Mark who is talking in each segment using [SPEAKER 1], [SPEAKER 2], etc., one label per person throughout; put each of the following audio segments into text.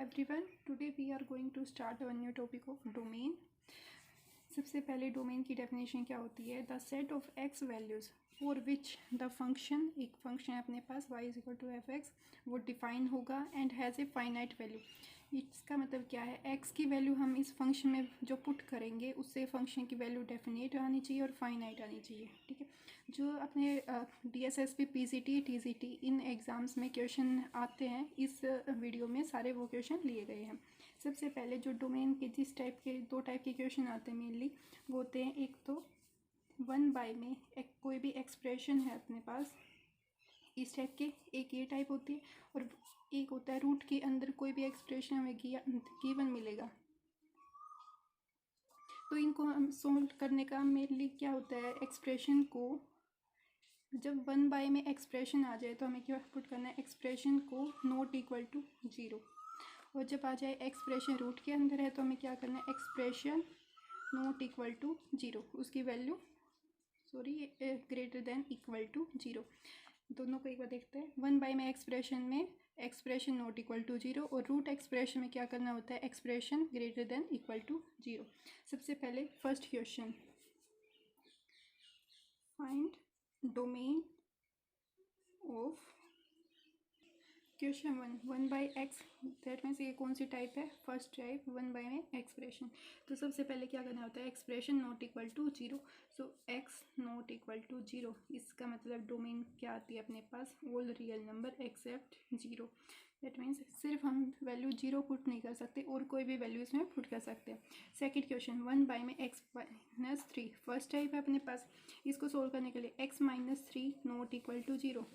[SPEAKER 1] everyone. Today we are going to start a new topic of domain. सबसे पहले domain की definition क्या होती है? The set of X values for which the function, एक function है अपने पास y is equal to F X, वो डिफाइन होगा and has a finite value. इसका मतलब क्या है? x की वैल्यू हम इस फंक्शन में जो पुट करेंगे उससे फंक्शन की वैल्यू डेफिनेट आनी चाहिए और फाइनाइट आनी चाहिए. ठीक है, जो अपने DSSP PCT TCT इन एग्ज़ाम्स में क्वेश्चन आते हैं, इस वीडियो में सारे वो क्वेश्चन लिए गए हैं. सबसे पहले जो डोमेन के जिस टाइप के दो टाइप के क्वेश्चन आते हैं मेनली, वो होते हैं एक तो 1/, में एक कोई भी एक्सप्रेशन है अपने पास, इस टाइप के एक ये टाइप होती है, और एक होता है रूट के अंदर कोई भी एक्सप्रेशन हमें गिवन मिलेगा. तो इनको हम सोल्व करने का मेनली क्या होता है, एक्सप्रेशन को जब 1/, में एक्सप्रेशन आ जाए तो हमें क्या पुट करना है, एक्सप्रेशन को नॉट इक्वल टू 0. और जब आ जाए एक्सप्रेशन रूट के अंदर है तो हमें क्या करना है, एक्सप्रेशन नॉट इक्वल टू 0, उसकी value greater than equal to 0. दोनों को एक बार देखते हैं. 1/, में एक्सप्रेशन नॉट इक्वल टू 0 और रूट एक्सप्रेशन में क्या करना होता है, expression greater than equal to 0. सबसे पहले first question, find domain of question 1/x. That means ये कौन सी टाइप है, फर्स्ट टाइप 1/, में एक्सप्रेशन. तो सबसे पहले क्या करना होता है, expression not equal to 0. So x not equal to 0, इसका मतलब डोमेन क्या आती है अपने पास, all real number except 0. That means सिर्फ हम वैल्यू 0 पुट नहीं कर सकते और कोई भी वैल्यू इसमें पुट कर सकते हैं. सेकेंड क्वेश्चन 1/, में x-3, फर्स्ट टाइप है अपने पास. इसको सोल्व करने के लिए x-3 not equal to 0.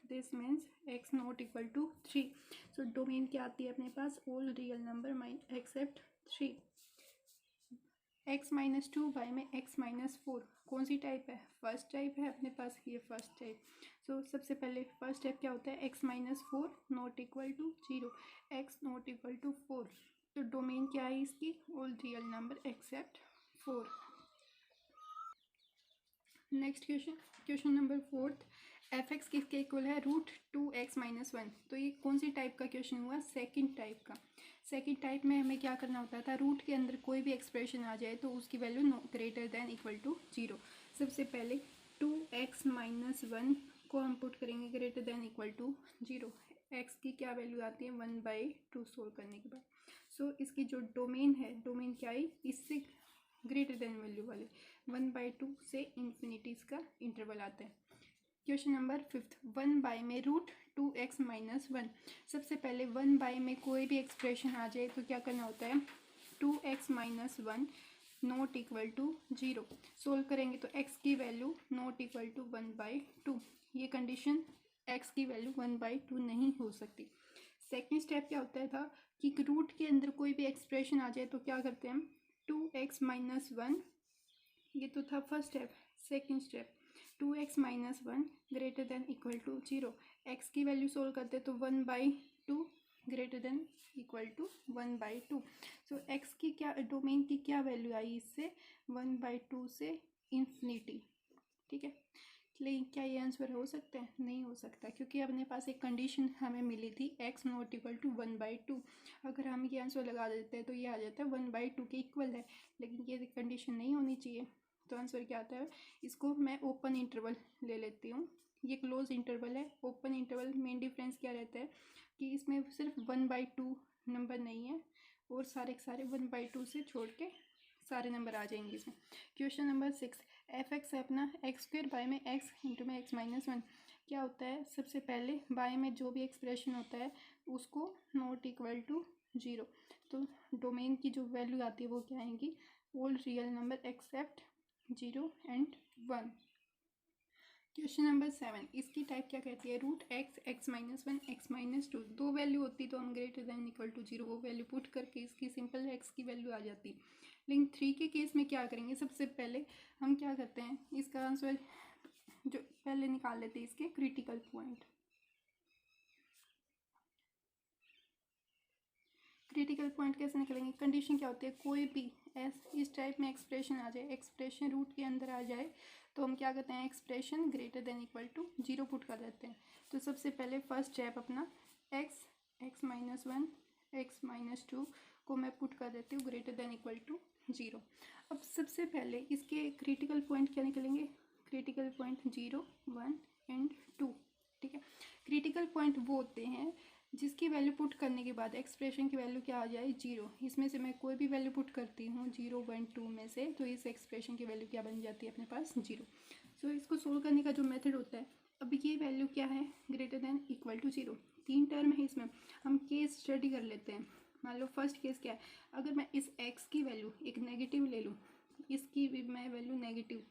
[SPEAKER 1] This means x not equal to 3. So domain क्या आती है अपने पास, all real number except 3. x-2/, में x-4, कौन सी टाइप है, फर्स्ट टाइप है अपने पास, ये फर्स्ट टाइप. सो सबसे पहले फर्स्ट टाइप क्या होता है, x-4 not equal to 0, x not equal to 4. तो डोमेन क्या है इसकी, all real number except 4. Next question number 4, f(x) किसके इक्वल है, √2x-1. तो ये कौन सी टाइप का क्वेश्चन हुआ, सेकंड टाइप का. सेकंड टाइप में हमें क्या करना होता था, रूट के अंदर कोई भी एक्सप्रेशन आ जाए तो उसकी value greater than equal to 0. सबसे पहले 2x-1 को हम पुट करेंगे greater than equal to 0. x की क्या वैल्यू आती है, 1/2 सोल्व करने के बाद. सो इसकी जो डोमेन है, डोमेन क्या है, इससे ग्रेटर देन वैल्यू वाले 1/2 से इन्फिनिटी का इंटरवल आता है. क्वेश्चन नंबर 5, 1/, में √2x-1. सबसे पहले 1/, में कोई भी एक्सप्रेशन आ जाए तो क्या करना होता है, 2x-1 not equal to 0. Solve करेंगे तो x की वैल्यू नॉट इक्वल टू 1/2. ये कंडीशन x की वैल्यू 1/2 नहीं हो सकती. सेकेंड स्टेप क्या होता था कि रूट के अंदर कोई भी एक्सप्रेशन आ जाए तो क्या करते हैं हम, 2x-1, ये तो था first step. Second step 2x-1 greater than equal to 0. x की वैल्यू सोल्व करते तो 1/2 greater than equal to 1/2. So x की क्या, डोमेन की क्या वैल्यू आई इससे, 1/2 से इन्फिनिटी. ठीक है, लेकिन क्या ये आंसर हो सकता है, नहीं हो सकता, क्योंकि अपने पास एक कंडीशन हमें मिली थी, x नॉट इक्वल टू 1/2. अगर हम ये आंसर लगा देते हैं तो ये आ जाता है 1/2 के इक्वल है, लेकिन ये कंडीशन नहीं होनी चाहिए. तो आंसर क्या आता है, इसको मैं ओपन इंटरवल ले लेती हूँ, ये क्लोज इंटरवल है. ओपन इंटरवल मेन डिफरेंस क्या रहता है कि इसमें सिर्फ 1/2 नंबर नहीं है और सारे 1/2 से छोड़ के सारे नंबर आ जाएंगे इसमें. क्वेश्चन नंबर 6, f(x) है अपना, x² में x इंटू में x-1. क्या होता है, सबसे पहले बाय में जो भी एक्सप्रेशन होता है उसको नॉट इक्वल टू 0. तो डोमेन की जो वैल्यू आती है वो क्या आएंगी, all real number except 0 and 1. Question number 7, इसकी टाइप क्या कहती है, √x, x-1, x-2. दो वैल्यू होती तो हम ग्रेटर देन इक्वल टू 0 वो वैल्यू पुट करके इसकी सिंपल x की वैल्यू आ जाती. लेकिन 3 के केस में क्या करेंगे, सबसे पहले हम क्या करते हैं, इसका आंसर जो पहले निकाल लेते हैं इसके क्रिटिकल पॉइंट. क्रिटिकल पॉइंट कैसे निकलेंगे, कंडीशन क्या होती है, कोई भी इस टाइप में एक्सप्रेशन आ जाए, एक्सप्रेशन रूट के अंदर आ जाए तो हम क्या करते हैं, expression greater than equal to 0 put कर देते हैं. तो सबसे पहले फर्स्ट स्टेप अपना x, x-1 X minus two को मैं पुट कर देती हूँ ग्रेटर देन इक्वल टू 0। अब सबसे पहले इसके क्रिटिकल पॉइंट क्या निकलेंगे, क्रिटिकल पॉइंट 0, 1 एंड 2। ठीक है, क्रिटिकल पॉइंट वो होते हैं जिसकी वैल्यू पुट करने के बाद एक्सप्रेशन की वैल्यू क्या आ जाए, 0। इसमें से मैं कोई भी वैल्यू पुट करती हूँ 0, 1, 2 में से, तो इस एक्सप्रेशन की वैल्यू क्या बन जाती है अपने पास, 0। सो इसको सोल्व करने का जो मेथड होता है, अब ये वैल्यू क्या है, greater than equal to 0। 3 term है इसमें, हम केस स्टडी कर लेते हैं। मान लो फर्स्ट केस क्या है, अगर मैं इस x की वैल्यू एक नेगेटिव ले लूँ, इसकी भी मैं वैल्यू नेगेटिव,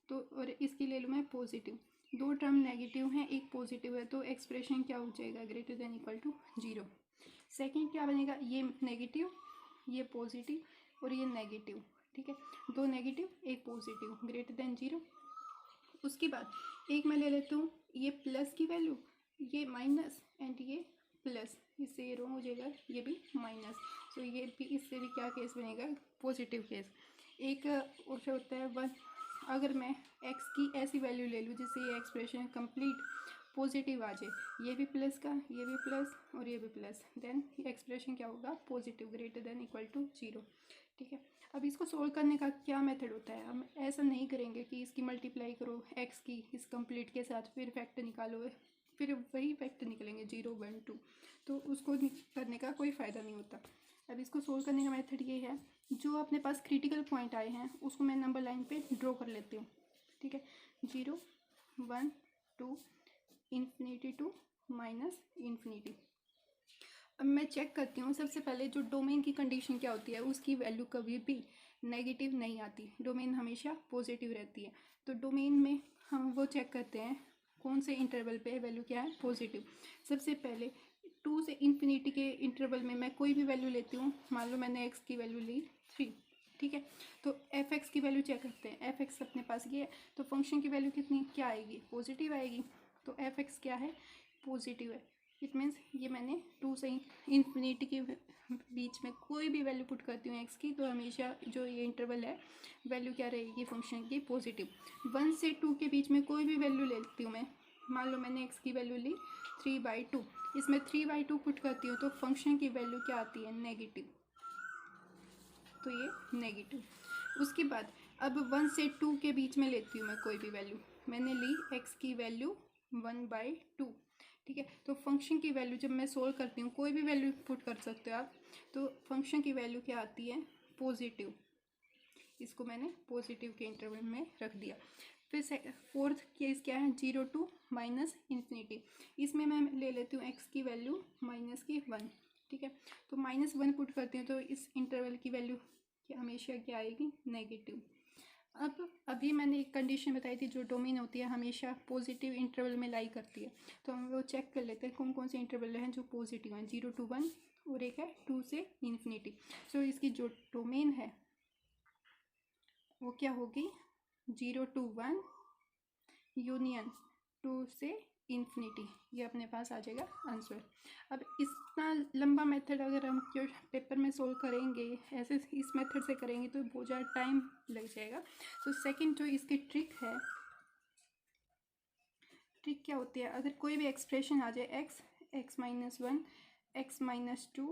[SPEAKER 1] तो और इसकी ले लूँ मैं पॉजिटिव, 2 टर्म नेगेटिव हैं एक पॉजिटिव है, तो एक्सप्रेशन क्या हो जाएगा, greater than equal to 0। Second क्या बनेगा, ये नेगेटिव, ये पॉजिटिव और ये नेगेटिव। ठीक है, 2 नेगेटिव एक पॉजिटिव, ग्रेटर देन 0। उसके बाद एक मैं ले लेती हूँ ये प्लस की वैल्यू, ये माइनस एंड ये प्लस, इससे ये रॉन्ग हो जाएगा, ये भी माइनस, तो ये भी इससे भी क्या केस बनेगा, पॉजिटिव केस। एक और होता है 1, अगर मैं x की ऐसी वैल्यू ले लूँ जिससे ये एक्सप्रेशन कंप्लीट पॉजिटिव आ जाए, ये भी प्लस का, ये भी प्लस और ये भी प्लस, देन एक्सप्रेशन क्या होगा, positive, greater than equal to 0। ठीक है, अब इसको सोल्व करने का क्या मेथड होता है, हम ऐसा नहीं करेंगे कि इसकी मल्टीप्लाई करो x की इस कंप्लीट के साथ फिर फैक्टर निकालो, फिर वही फैक्टर निकलेंगे 0, 1, 2, तो उसको करने का कोई फ़ायदा नहीं होता। अब इसको सोल्व करने का मेथड ये है, जो अपने पास क्रिटिकल पॉइंट आए हैं उसको मैं नंबर लाइन पे ड्रॉ कर लेती हूँ। ठीक है, 0, 1, 2, इन्फिनिटी टू माइनस इन्फिनिटी। अब मैं चेक करती हूँ सबसे पहले जो डोमेन की कंडीशन क्या होती है, उसकी वैल्यू कभी भी नेगेटिव नहीं आती, डोमेन हमेशा पॉजिटिव रहती है। तो डोमेन में हम वो चेक करते हैं कौन से इंटरवल पे वैल्यू क्या है, पॉजिटिव। सबसे पहले 2 से इन्फिनिटी के इंटरवल में मैं कोई भी वैल्यू लेती हूँ, मान लो मैंने x की वैल्यू ली 3। ठीक है, तो f(x) की वैल्यू चेक करते हैं, f(x) अपने पास ये है, तो फंक्शन की वैल्यू कितनी क्या आएगी, पॉजिटिव आएगी, तो f(x) क्या है, पॉजिटिव है। इट मीन्स ये मैंने 2 से इन्फिनिटी के बीच में कोई भी वैल्यू पुट करती हूँ x की, तो हमेशा जो ये इंटरवल है वैल्यू क्या रहेगी फंक्शन की, पॉजिटिव। 1 से 2 के बीच में कोई भी वैल्यू लेती हूँ मैं, मान लो मैंने x की वैल्यू ली 3/2, इसमें 3/2 पुट करती हूँ तो फंक्शन की वैल्यू क्या आती है, नेगेटिव, तो ये नेगेटिव। उसके बाद अब 1 से 2 के बीच में लेती हूँ मैं कोई भी वैल्यू, मैंने ली x की वैल्यू 1/2। ठीक है, तो फंक्शन की वैल्यू जब मैं सोल्व करती हूँ, कोई भी वैल्यू पुट कर सकते हो आप, तो फंक्शन की वैल्यू क्या आती है, पॉजिटिव। इसको मैंने पॉजिटिव के इंटरवल में रख दिया। फिर फोर्थ केस क्या है, 0 टू माइनस इन्फिनिटी, इसमें मैं ले लेती हूँ x की वैल्यू -1। ठीक है, तो -1 पुट करती हूँ तो इस इंटरवल की वैल्यू हमेशा क्या आएगी, नेगेटिव। अब अभी मैंने एक कंडीशन बताई थी, जो डोमेन होती है हमेशा पॉजिटिव इंटरवल में लाई करती है, तो हम वो चेक कर लेते हैं कौन कौन से इंटरवल हैं जो पॉजिटिव हैं, 0 to 1 और एक है 2 से इन्फिनिटी। सो इसकी जो डोमेन है वो क्या होगी, 0 to 1 यूनियन 2 से इन्फिनिटी, ये अपने पास आ जाएगा आंसर। अब इतना लंबा मेथड अगर हम पेपर में सोल्व करेंगे, ऐसे इस मेथड से करेंगे तो बहुत ज़्यादा टाइम लग जाएगा। तो सेकंड जो इसकी ट्रिक है, ट्रिक क्या होती है, अगर कोई भी एक्सप्रेशन आ जाए x -1, x -2,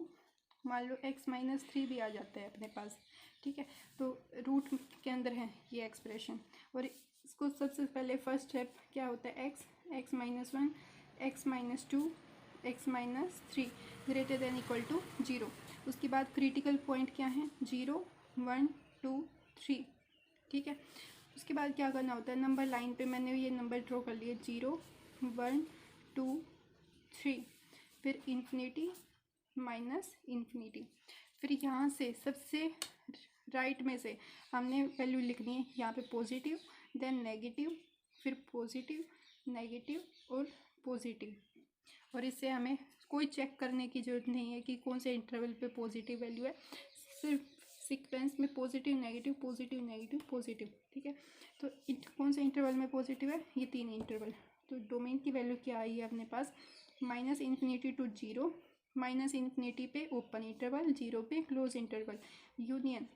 [SPEAKER 1] मान लो x -3 भी आ जाता है अपने पास। ठीक है, तो रूट के अंदर है ये एक्सप्रेशन, और इसको सबसे पहले फर्स्ट स्टेप क्या होता है, x -1, x -2, x -3 greater than equal to 0। उसके बाद क्रिटिकल पॉइंट क्या है, 0, 1, 2, 3। ठीक है, उसके बाद क्या करना होता है, नंबर लाइन पे मैंने ये नंबर ड्रॉ कर लिए, 0, 1, 2, 3, फिर इन्फिनिटी माइनस इन्फिनिटी। फिर यहाँ से सबसे राइट में से हमने वैल्यू लिखनी है, यहाँ पे पॉजिटिव, देन नेगेटिव, फिर पॉजिटिव, नेगेटिव और पॉजिटिव। और इससे हमें कोई चेक करने की ज़रूरत नहीं है कि कौन से इंटरवल पे पॉजिटिव वैल्यू है, सिर्फ सीक्वेंस में positive negative positive negative positive. ठीक है, तो कौन से इंटरवल में पॉजिटिव है, ये 3 इंटरवल। तो डोमेन की वैल्यू क्या आई है अपने पास, -इन्फिनिटी टू 0, -इन्फिनिटी पे ओपन इंटरवल, 0 पे क्लोज इंटरवल, यूनियन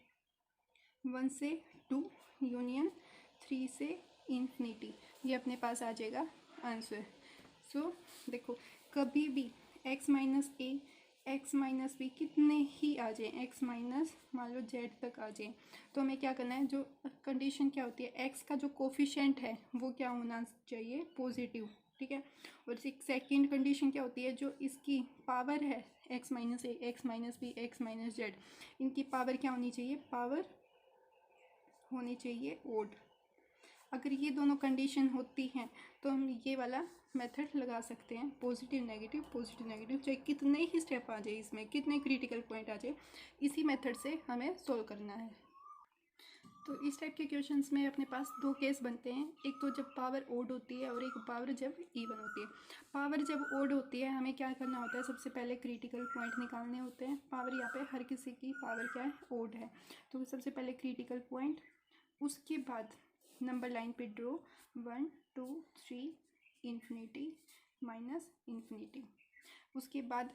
[SPEAKER 1] 1 से 2, यूनियन 3 से इन्फिनिटी, ये अपने पास आ जाएगा आंसर। सो देखो, कभी भी x -a X minus B कितने ही आ जाए, एक्स माइनस मान लो जेड तक आ जाए, तो हमें क्या करना है, जो कंडीशन क्या होती है, एक्स का जो कोफिशेंट है वो क्या होना चाहिए, पॉजिटिव, ठीक है। और सेकेंड कंडीशन क्या होती है, जो इसकी पावर है x minus a, x minus b, x minus z, इनकी पावर क्या होनी चाहिए, पावर होनी चाहिए ओड। अगर ये दोनों कंडीशन होती हैं तो हम ये वाला मेथड लगा सकते हैं, पॉजिटिव नेगेटिव, चाहे कितने ही स्टेप आ जाए, इसमें कितने क्रिटिकल पॉइंट आ जाए, इसी मेथड से हमें सोल्व करना है। तो इस टाइप के क्वेश्चंस में अपने पास दो केस बनते हैं, एक तो जब पावर ओड होती है और एक पावर जब इवन होती है। पावर जब ओड होती है हमें क्या करना होता है, सबसे पहले क्रिटिकल पॉइंट निकालने होते हैं। पावर यहाँ पे हर किसी की पावर क्या है, ओड है, तो सबसे पहले क्रिटिकल पॉइंट, उसके बाद नंबर लाइन पे ड्रॉ 1 2 3 इन्फिनिटी माइनस इन्फिनिटी, उसके बाद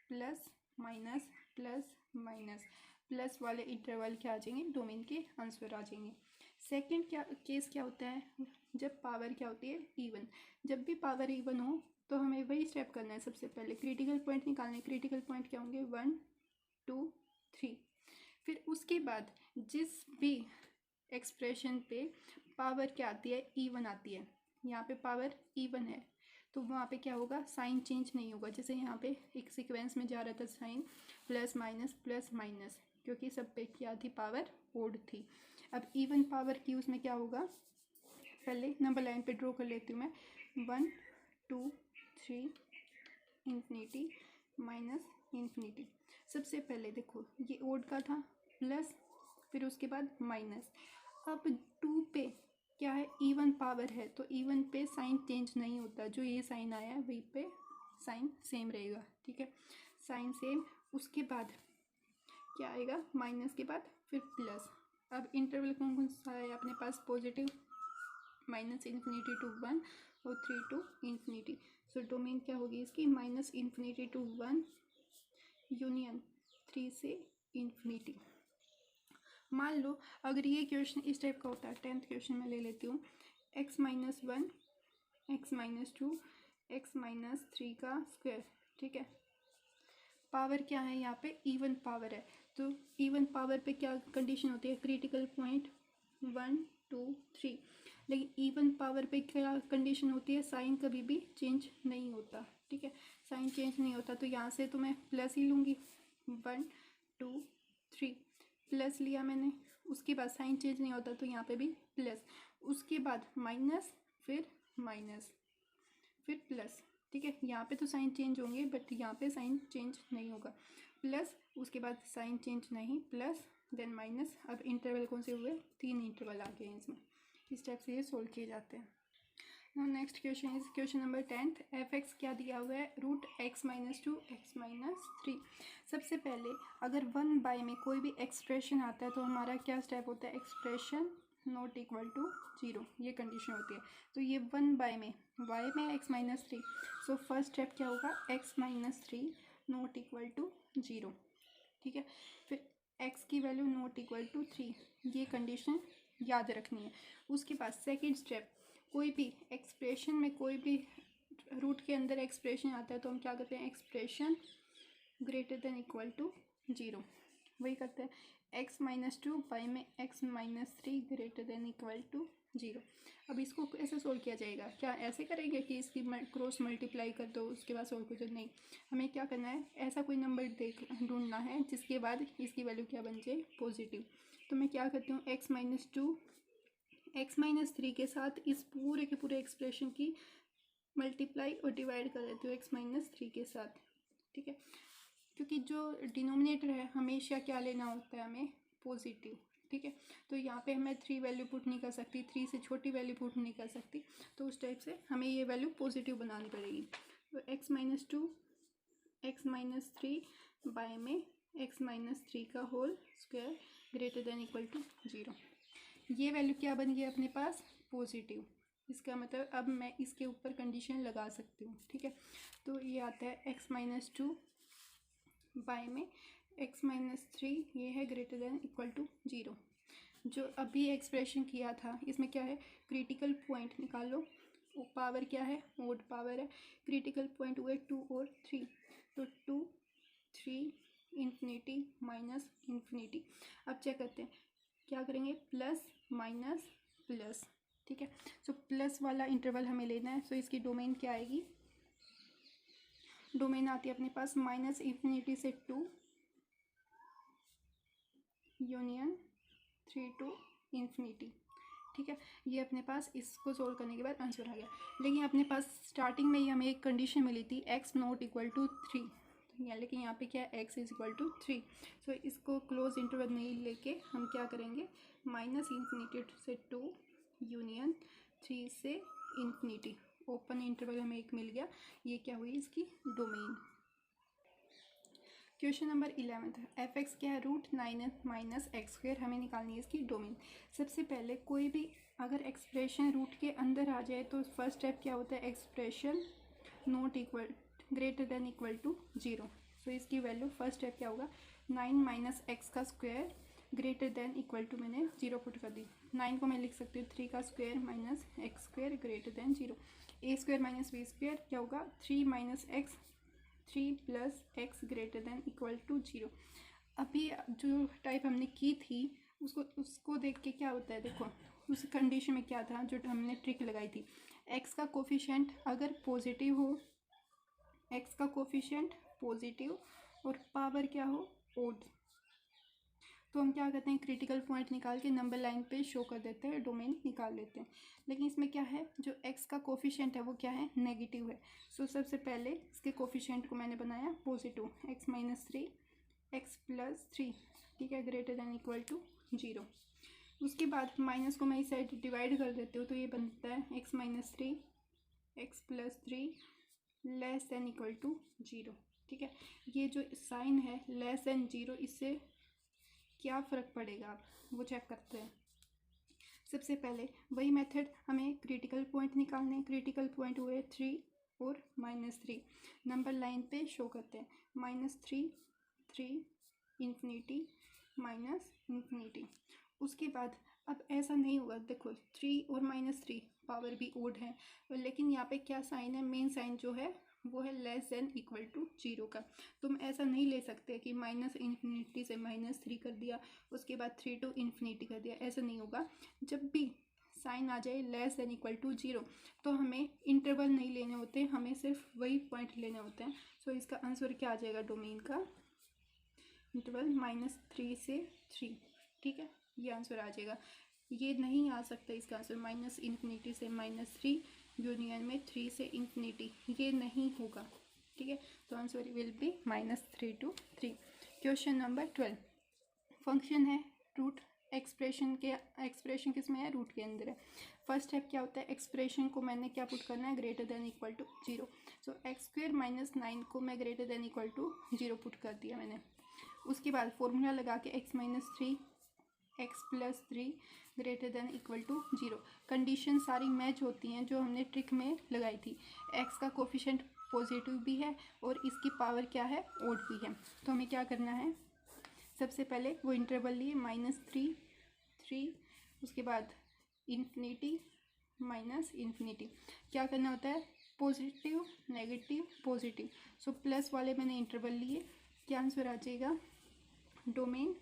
[SPEAKER 1] plus minus plus minus, plus वाले इंटरवल क्या आ जाएंगे, डोमेन के आंसर आ जाएंगे। सेकंड केस क्या होता है, जब पावर क्या होती है, इवन। जब भी पावर इवन हो तो हमें वही स्टेप करना है, सबसे पहले क्रिटिकल पॉइंट निकालने। क्रिटिकल पॉइंट क्या होंगे, 1 2 3। फिर उसके बाद जिस भी एक्सप्रेशन पे पावर क्या आती है, इवन आती है, यहाँ पे पावर इवन है तो वहाँ पे क्या होगा, साइन चेंज नहीं होगा। जैसे यहाँ पे एक सीक्वेंस में जा रहा था साइन, प्लस माइनस, क्योंकि सब पे क्या थी, पावर ओड थी। अब इवन पावर की उसमें क्या होगा, पहले नंबर लाइन पे ड्रॉ कर लेती हूँ मैं, 1 2 3 इन्फिनिटी माइनस इन्फिनिटी। सबसे पहले देखो ये ओड का था, प्लस, फिर उसके बाद माइनस। अब 2 पे क्या है, इवन पावर है, तो इवन पे साइन चेंज नहीं होता, जो ये साइन आया है वही पे साइन सेम रहेगा, ठीक है, साइन सेम। उसके बाद क्या आएगा, माइनस के बाद फिर प्लस। अब इंटरवल कौन कौन सा है अपने पास, पॉजिटिव, माइनस इन्फिनिटी टू 1 और 3 टू इन्फिनिटी। सो डोमेन क्या होगी इसकी, माइनस इन्फिनिटी टू 1 यूनियन 3 से इन्फिनिटी। मान लो अगर ये क्वेश्चन इस टाइप का होता है, 10th क्वेश्चन में ले लेती हूँ, x minus 1 x minus 2 x minus 3 का स्क्वायर, ठीक है। पावर क्या है यहाँ पे, इवन पावर है, तो इवन पावर पे क्या कंडीशन होती है, क्रिटिकल पॉइंट 1 2 3। लेकिन इवन पावर पे क्या कंडीशन होती है, साइन कभी भी चेंज नहीं होता, ठीक है, साइन चेंज नहीं होता। तो यहाँ से तो मैं प्लस ही लूँगी, 1 2 3 प्लस लिया मैंने, उसके बाद साइन चेंज नहीं होता तो यहाँ पे भी प्लस, उसके बाद माइनस, फिर माइनस, फिर प्लस, ठीक है। यहाँ पे तो साइन चेंज होंगे बट यहाँ पे साइन चेंज नहीं होगा, प्लस, उसके बाद साइन चेंज नहीं, प्लस देन माइनस। अब इंटरवल कौन से हुए, 3 इंटरवल आ गए इसमें। इस टाइप से ये सोल्व किए जाते हैं। Now next question is question number 10th। F X क्या दिया हुआ है, root X minus 2 X minus 3। सबसे पहले अगर 1 बाय में कोई भी एक्सप्रेशन आता है तो हमारा क्या स्टेप होता है, एक्सप्रेशन नॉट इक्वल टू 0, ये कंडीशन होती है। तो ये 1 बाय में y में x minus 3, so first step क्या होगा, x minus 3 not equal to 0, ठीक है। फिर x की वैल्यू नॉट इक्वल टू 3, ये कंडीशन याद रखनी है। उसके बाद सेकेंड स्टेप, कोई भी एक्सप्रेशन में कोई भी रूट के अंदर एक्सप्रेशन आता है तो हम क्या करते हैं, expression greater than equal to 0, वही करते हैं। x माइनस 2 बाई में x minus 3 greater than equal to 0। अब इसको ऐसे सोल्व किया जाएगा, क्या ऐसे करेंगे कि इसकी क्रॉस मल्टीप्लाई कर दो उसके बाद सोल्व कर दो, नहीं, हमें क्या करना है, ऐसा कोई नंबर ढूंढना है जिसके बाद इसकी वैल्यू क्या बन जाए, पॉजिटिव। तो मैं क्या करती हूँ, x माइनस 2 x माइनस 3 के साथ इस पूरे के पूरे एक्सप्रेशन की मल्टीप्लाई और डिवाइड कर देती हूँ x माइनस 3 के साथ, ठीक है। क्योंकि जो डिनोमिनेटर है हमेशा क्या लेना होता है, हमें पॉजिटिव, ठीक है। तो यहाँ पे मैं 3 वैल्यू पुट नहीं कर सकती, 3 से छोटी वैल्यू पुट नहीं कर सकती, तो उस टाइप से हमें ये वैल्यू पॉजिटिव बनानी पड़ेगी। तो x minus 2 x minus 3 by में x माइनस 3 का whole square greater than equal to 0, ये वैल्यू क्या बन गई अपने पास, पॉजिटिव। इसका मतलब अब मैं इसके ऊपर कंडीशन लगा सकती हूँ, ठीक है। तो ये आता है x माइनस 2 बाय में x माइनस 3, ये है ग्रेटर देन इक्वल टू 0। जो अभी एक्सप्रेशन किया था इसमें क्या है, क्रिटिकल पॉइंट निकालो, पावर क्या है, ओड पावर है, क्रिटिकल पॉइंट हुए 2 और 3, तो 2 चेक करते हैं, क्या करेंगे, प्लस माइनस प्लस, ठीक है। सो प्लस वाला इंटरवल हमें लेना है। सो इसकी डोमेन क्या आएगी, डोमेन आती है अपने पास माइनस इन्फिनिटी से 2 यूनियन 3 टू इन्फिनिटी, ठीक है। ये अपने पास इसको सोल्व करने के बाद आंसर आ गया। लेकिन अपने पास स्टार्टिंग में ही हमें एक कंडीशन मिली थी x नॉट इक्वल टू 3, लेकिन यहाँ पे क्या है x इज इक्वल टू 3। सो इसको क्लोज इंटरवल नहीं लेके हम क्या करेंगे, माइनस इन्फिनिटी से 2 यूनियन 3 से इन्फिनिटी, ओपन इंटरवल हमें एक मिल गया। ये क्या हुई, इसकी domain. Question number 11 F X क्या है, रूट 9 माइनस एक्स स्क्वेयर, हमें निकालनी है इसकी डोमेन। सबसे पहले कोई भी अगर एक्सप्रेशन रूट के अंदर आ जाए तो फर्स्ट स्टेप क्या होता है, expression not equal greater than equal to 0। So इसकी वैल्यू फर्स्ट स्टेप क्या होगा, 9 माइनस एक्स का square greater than equal to, मैंने 0 पुट कर दी। 9 को मैं लिख सकती हूँ 3 का square minus X square greater than 0। A square minus B square क्या होगा, 3 minus X 3 plus X greater than equal to 0। अभी जो टाइप हमने की थी उसको देख के क्या होता है, देखो उस कंडीशन में क्या था जो हमने ट्रिक लगाई थी, एक्स का कोफिशिएंट अगर पॉजिटिव हो, एक्स का कोफिशिएंट पॉजिटिव और पावर क्या हो, ओड, तो हम क्या करते हैं, क्रिटिकल पॉइंट निकाल के नंबर लाइन पे शो कर देते हैं, डोमेन निकाल लेते हैं। लेकिन इसमें क्या है, जो x का कोफिशिएंट है वो क्या है, नेगेटिव है। सो सबसे पहले इसके कोफिशिएंट को मैंने बनाया positive, x minus 3 x plus 3, ठीक है, ग्रेटर देन इक्वल टू 0। उसके बाद माइनस को मैं इस साइड डिवाइड कर देती हूँ तो ये बनता है x minus 3 x plus 3 less than equal to 0, ठीक है। ये जो साइन है लेस देन 0, इससे क्या फ़र्क पड़ेगा आप वो चेक करते हैं। सबसे पहले वही मेथड, हमें क्रिटिकल पॉइंट निकालने हैं। क्रिटिकल पॉइंट हुए 3 और -3, नंबर लाइन पे शो करते हैं, -3 3 इन्फिनिटी माइनस इन्फिनिटी। उसके बाद अब ऐसा नहीं होगा, देखो 3 और -3 पावर भी ओड है, लेकिन यहाँ पे क्या साइन है, मेन साइन जो है वो है लेस देन इक्वल टू 0 का। तुम ऐसा नहीं ले सकते कि माइनस इन्फिनिटी से -3 कर दिया उसके बाद 3 टू इन्फिनिटी कर दिया, ऐसा नहीं होगा। जब भी साइन आ जाए लेस देन इक्वल टू 0 तो हमें इंटरवल नहीं लेने होते, हमें सिर्फ वही पॉइंट लेने होते हैं। सो इसका आंसर क्या आ जाएगा, डोमेन का इंटरवल -3 से 3, ठीक है, ये आंसर आ जाएगा। ये नहीं आ सकता इसका आंसर माइनस इन्फिनिटी से -3 यूनियन में 3 से इन्फिनिटी, ये नहीं होगा, ठीक है। तो answer will be -3 to 3। Question number 12 function है रूट, एक्सप्रेशन किस में है, रूट के अंदर है। फर्स्ट स्टेप क्या होता है, एक्सप्रेशन को मैंने क्या पुट करना है, greater than equal to 0। So X square minus 9 को मैं greater than equal to 0 put कर दिया मैंने। उसके बाद फॉर्मूला लगा के x minus 3 x plus 3 greater than equal to 0। Condition सारी मैच होती हैं जो हमने ट्रिक में लगाई थी। x का कोफिशिएंट पॉजिटिव भी है और इसकी पावर क्या है, ओड भी है। तो हमें क्या करना है, सबसे पहले वो इंटरवल लिए -3 3, उसके बाद इन्फिनिटी माइनस इन्फिनिटी। क्या करना होता है, positive negative positive. So plus वाले मैंने इंटरवल लिए, क्या आंसर आ जाएगा, domain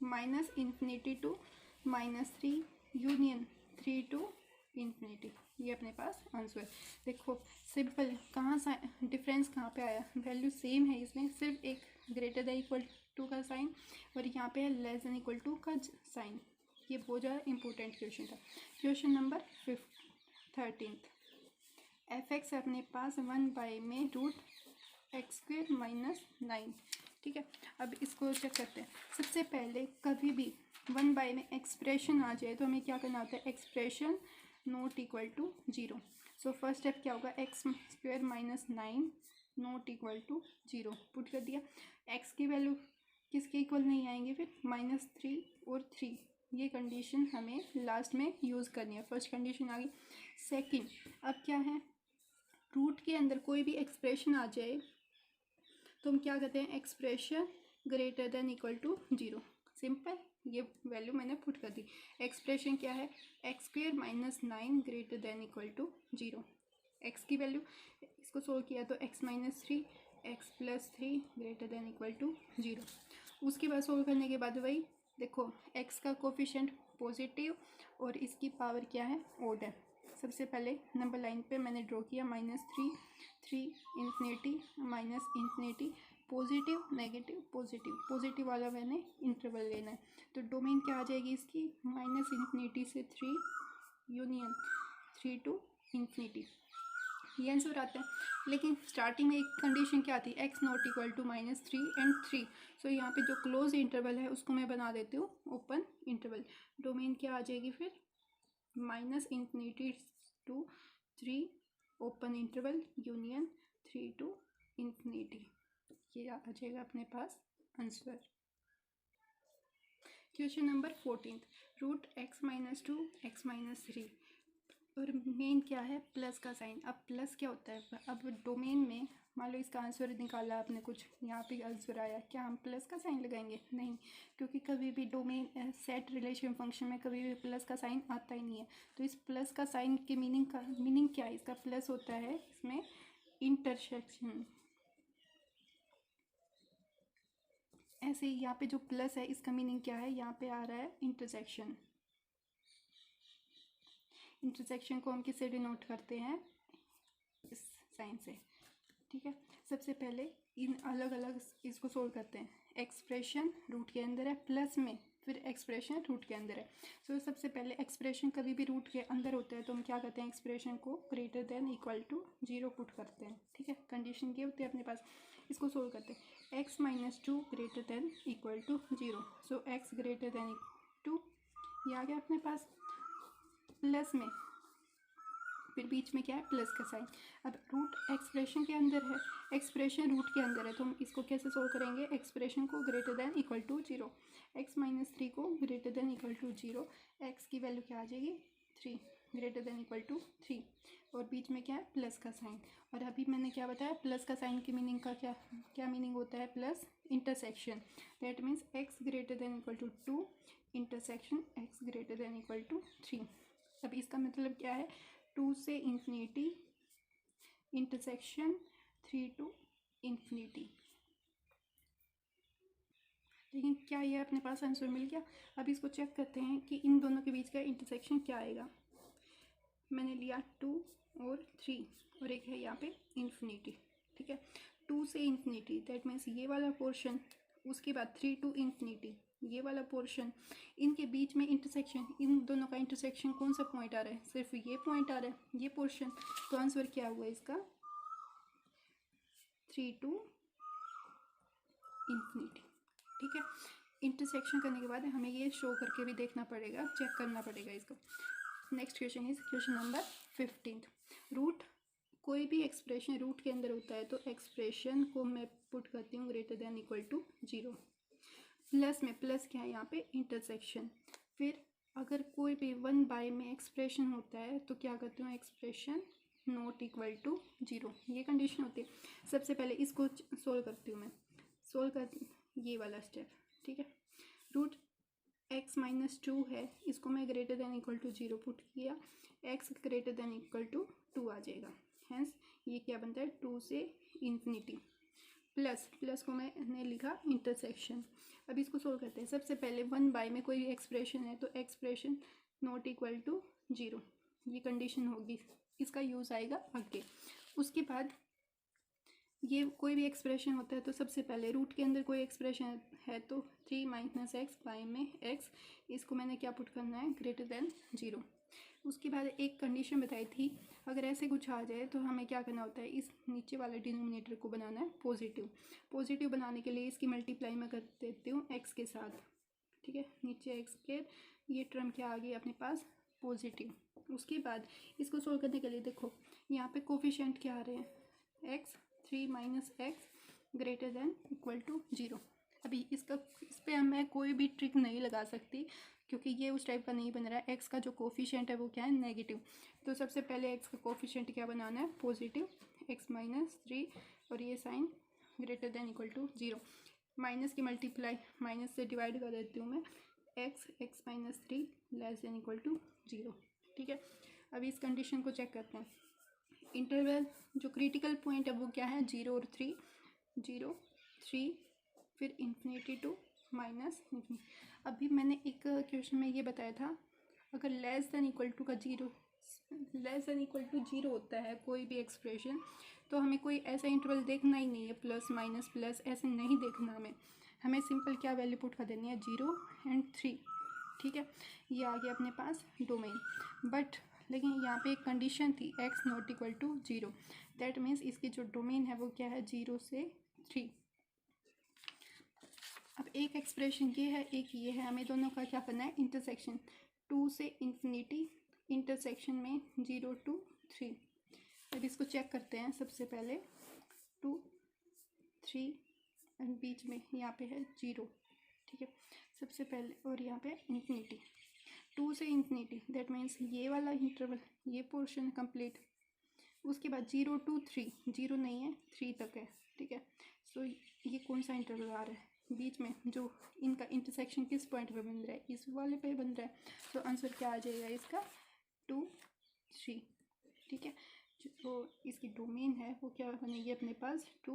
[SPEAKER 1] -infinity to -3 union 3 to infinity. ये अपने पास आंसर। देखो सिंपल, कहाँ सा डिफरेंस कहाँ पे आया, वैल्यू सेम है इसमें, सिर्फ एक ग्रेटर देन इक्वल टू का साइन और यहाँ पे है लेस देन इक्वल टू का साइन। ये बहुत ज़्यादा इंपॉर्टेंट क्वेश्चन था। क्वेश्चन नंबर 13 एफ एक्स अपने पास 1 में रूट एक्स स्क्वेयर माइनस 9, ठीक है। अब इसको चेक करते हैं। सबसे पहले कभी भी 1 में एक्सप्रेशन आ जाए तो हमें क्या करना होता है, expression not equal to 0। So first step क्या होगा, X square minus 9 not equal to 0 put कर दिया। एक्स की वैल्यू किसके इक्वल नहीं आएंगे, फिर -3 और 3, ये कंडीशन हमें लास्ट में यूज़ करनी है। फर्स्ट कंडीशन आ गई। सेकंड, अब क्या है, रूट के अंदर कोई भी एक्सप्रेशन आ जाए तो हम क्या कहते हैं, expression greater than equal to 0। Simple, ये वैल्यू मैंने पुट कर दी। एक्सप्रेशन क्या है, x square minus 9 greater than equal to 0। X की वैल्यू, इसको सोल्व किया तो x minus 3 x plus 3 greater than equal to 0। उसके बाद सोल्व करने के बाद वही देखो x का कोफिशिएंट पॉजिटिव और इसकी पावर क्या है, ओड है। सबसे पहले नंबर लाइन पे मैंने ड्रॉ किया -3, 3 infinity minus infinity, positive negative positive, positive वाला मैंने इंटरवल लेना है। तो डोमेन क्या आ जाएगी इसकी, -इन्फिनिटी से 3 यूनियन 3 टू इन्फिनिटी, ये आंसर आता है। लेकिन स्टार्टिंग में एक कंडीशन क्या थी, x not equal to -3 and 3। So यहाँ पे जो क्लोज इंटरवल है उसको मैं बना देती हूँ ओपन इंटरवल। डोमेन क्या आ जाएगी फिर, -infinity to 3 open interval union 3 to infinity, ये आ जाएगा अपने पास answer. Question number 14, √x-2 x-3 और मेन क्या है, प्लस का साइन। अब प्लस क्या होता है, अब डोमेन में मान लो इसका आंसर निकाला आपने, कुछ यहाँ पे आंसर आया, क्या हम प्लस का साइन लगाएंगे, नहीं, क्योंकि कभी भी डोमेन सेट रिलेशन फंक्शन में कभी भी प्लस का साइन आता ही नहीं है। तो इस प्लस का साइन के मीनिंग क्या है, इसका प्लस होता है इसमें इंटरसेक्शन। ऐसे ही यहाँ पे जो प्लस है इसका मीनिंग क्या है, यहाँ पे आ रहा है इंटरसेक्शन। इंटरसेक्शन को हम किससे डिनोट करते हैं, इस साइन से, ठीक है। सबसे पहले इन अलग अलग इसको सोल्व करते हैं। एक्सप्रेशन रूट के अंदर है प्लस में, फिर एक्सप्रेशन रूट के अंदर है। सो सबसे पहले एक्सप्रेशन कभी भी रूट के अंदर होता है तो हम क्या करते हैं, एक्सप्रेशन को greater than equal to 0 put करते हैं, ठीक है। कंडीशन ये होती है अपने पास, इसको सोल्व करते हैं। x-2 greater than equal to 0, so x greater than 2, ये आ गया अपने पास प्लस में, फिर बीच में क्या है, प्लस का साइन। अब रूट एक्सप्रेशन के अंदर है, एक्सप्रेशन रूट के अंदर है, तो हम इसको कैसे सोल्व करेंगे, एक्सप्रेशन को greater than equal to 0, x-3 को greater than equal to 0, x की वैल्यू क्या आ जाएगी 3 ग्रेटर देन इक्वल टू 3, और बीच में क्या है, प्लस का साइन। और अभी मैंने क्या बताया, प्लस का साइन की मीनिंग का क्या क्या मीनिंग होता है, plus intersection, that means x greater than equal to 2 intersection x greater than equal to 3। अब इसका मतलब क्या है, 2 से इन्फिनिटी इंटरसेक्शन 3 टू इन्फिनिटी। लेकिन क्या ये अपने पास आंसर मिल गया। अब इसको चेक करते हैं कि इन दोनों के बीच का इंटरसेक्शन क्या आएगा। मैंने लिया 2 और 3 और एक है यहाँ पे इन्फिनिटी, ठीक है। 2 से इन्फिनिटी दैट मीन्स ये वाला पोर्शन, उसके बाद 3 टू इन्फिनिटी ये वाला पोर्शन, इनके बीच में इंटरसेक्शन, इन दोनों का इंटरसेक्शन कौन सा पॉइंट आ रहा है, सिर्फ ये पॉइंट आ रहा है, ये पोर्शन। तो आंसर क्या हुआ इसका, 3 टू इन्फिनिटी, ठीक है। इंटरसेक्शन करने के बाद हमें ये शो करके भी देखना पड़ेगा, चेक करना पड़ेगा इसको। Next question is question number 15, root कोई भी एक्सप्रेशन रूट के अंदर होता है तो एक्सप्रेशन को मैं पुट करती हूँ greater than equal to 0, plus में, प्लस क्या है यहाँ पे, इंटरसेक्शन। फिर अगर कोई भी 1/, में एक्सप्रेशन होता है तो क्या करती हूँ, एक्सप्रेशन नॉट इक्वल टू 0, ये कंडीशन होती है। सबसे पहले इसको सोल्व करती हूँ मैं, सोल्व कर ये वाला स्टेप, ठीक है। रूट x-2 है, इसको मैं greater than equal to 0 put किया, x greater than equal to 2 आ जाएगा। हैंस ये क्या बनता है, 2 से इन्फिनिटी, प्लस प्लस को मैंने लिखा इंटरसेक्शन। अब इसको सोल्व करते हैं। सबसे पहले 1/, में कोई एक्सप्रेशन है तो एक्सप्रेशन नॉट इक्वल टू 0, ये कंडीशन होगी, इसका यूज़ आएगा आगे। उसके बाद ये कोई भी एक्सप्रेशन होता है तो सबसे पहले रूट के अंदर कोई एक्सप्रेशन है तो 3 - x बाई में x, इसको मैंने क्या पुट करना है, ग्रेटर देन 0। उसके बाद एक कंडीशन बताई थी, अगर ऐसे कुछ आ जाए तो हमें क्या करना होता है, इस नीचे वाले डिनोमिनेटर को बनाना है पॉजिटिव। पॉजिटिव बनाने के लिए इसकी मल्टीप्लाई मैं कर देती हूँ x के साथ, ठीक है। नीचे x के, ये टर्म क्या आ गई अपने पास, पॉजिटिव। उसके बाद इसको सोल्व करने के लिए देखो यहाँ पे कोफिशिएंट क्या आ रहे हैं, x 3 - x greater than equal to 0। अभी इस पर मैं कोई भी ट्रिक नहीं लगा सकती क्योंकि ये उस टाइप का नहीं बन रहा है। x का जो कोफिशिएंट है वो क्या है, नेगेटिव। तो सबसे पहले x का कोफिशिएंट क्या बनाना है, पॉजिटिव, x - 3 और ये sign greater than equal to 0। Minus की मल्टीप्लाई माइनस से डिवाइड कर देती हूँ मैं, x - 3 less than equal to 0, ठीक है। अभी इस कंडीशन को चेक करते हैं। इंटरवल जो क्रिटिकल पॉइंट है वो क्या है, 0 और 3, 0 3 फिर इन्फिनिटी टू माइनस इन्फिनिटी। अभी मैंने एक क्वेश्चन में ये बताया था, अगर less than equal to zero होता है कोई भी एक्सप्रेशन, तो हमें कोई ऐसा इंटरवल देखना ही नहीं है, प्लस माइनस प्लस ऐसे नहीं देखना हमें सिंपल क्या वैल्यू पुट कर देनी है, 0 और 3। ठीक है, ये आ गया अपने पास डोमेन। बट लेकिन यहाँ पे एक कंडीशन थी, x not equal to 0। That means इसकी जो डोमेन है वो क्या है, 0 से 3। अब एक एक्सप्रेशन ये है, एक ये है, हमें दोनों का क्या करना है, इंटरसेक्शन। 2 से इन्फिनिटी, इंटरसेक्शन में 0 to 3। अब इसको चेक करते हैं। सबसे पहले 2 3 और बीच में यहाँ पे है 0। ठीक है, सबसे पहले, और यहाँ पे इन्फिनिटी, 2 से इन्फिनिटी, दैट मीन्स ये वाला इंटरवल, ये पोर्शन कंप्लीट। उसके बाद 0 to 3, 0 नहीं है 3 तक है। ठीक है, सो ये कौन सा इंटरवल आ रहा है बीच में, जो इनका इंटरसेक्शन किस पॉइंट पे बन रहा है, इस वाले पे बन रहा है। तो आंसर क्या आ जाएगा इसका, 2 3। ठीक है, जो इसकी डोमेन है वो क्या बनेगी अपने पास, 2